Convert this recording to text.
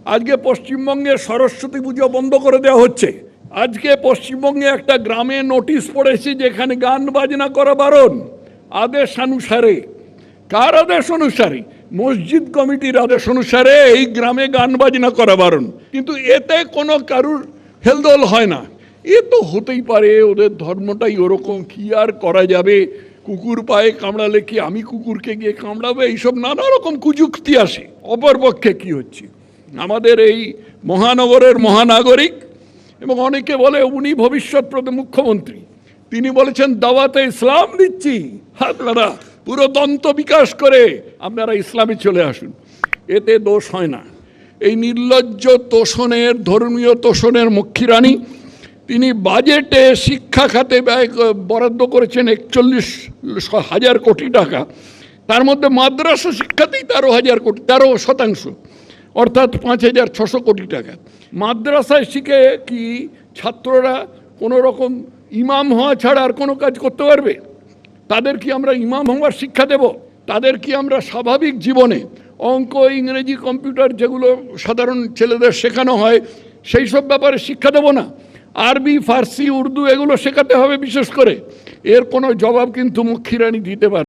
আজকে পশ্চিমবঙ্গে সরস্বতী পুজো বন্ধ করে দেওয়া হচ্ছে। আজকে পশ্চিমবঙ্গে একটা গ্রামে নোটিশ পড়েছে যেখানে গান বাজনা করা বারণ, আদেশ অনুসারে। কার আদেশ অনুসারে? মসজিদ কমিটির আদেশ অনুসারে এই গ্রামে গান বাজনা করা বারণ, কিন্তু এতে কোনো কারুর হেলদোল হয় না। এ তো হতেই পারে, ওদের ধর্মটাই ওরকম, কি আর করা যাবে। কুকুর পায়ে কামড়ালে কি আমি কুকুরকে গিয়ে কামড়াবো? এইসব নানা রকম কুযুক্তি আসে। অপরপক্ষে কি হচ্ছে, আমাদের এই মহানগরের মহানাগরিক এবং অনেকে বলে উনি ভবিষ্যৎ মুখ্যমন্ত্রী, তিনি বলেছেন দাওয়াতে ইসলাম দিচ্ছি, আপনারা পুরো দন্ত বিকাশ করে আপনারা ইসলামে চলে আসুন। এতে দোষ হয় না। এই নির্লজ্জ তোষণের, ধর্মীয় তোষণের মক্ষীরানী, তিনি বাজেটে শিক্ষা খাতে ব্যয় বরাদ্দ করেছেন 41,000 কোটি টাকা। তার মধ্যে মাদ্রাসা শিক্ষাতেই 13%, অর্থাৎ 5,600 কোটি টাকা। মাদ্রাসায় শিখে কি ছাত্ররা কোনো রকম ইমাম হওয়া ছাড়া আর কোনো কাজ করতে পারবে? তাদের কি আমরা ইমাম হওয়ার শিক্ষা দেব? তাদের কি আমরা স্বাভাবিক জীবনে অঙ্ক, ইংরেজি, কম্পিউটার যেগুলো সাধারণ ছেলেদের শেখানো হয় সেই সব ব্যাপারে শিক্ষা দেব না? আরবি, ফার্সি, উর্দু এগুলো শেখাতে হবে বিশেষ করে। এর কোনো জবাব কিন্তু মক্ষীরানী দিতে পারে।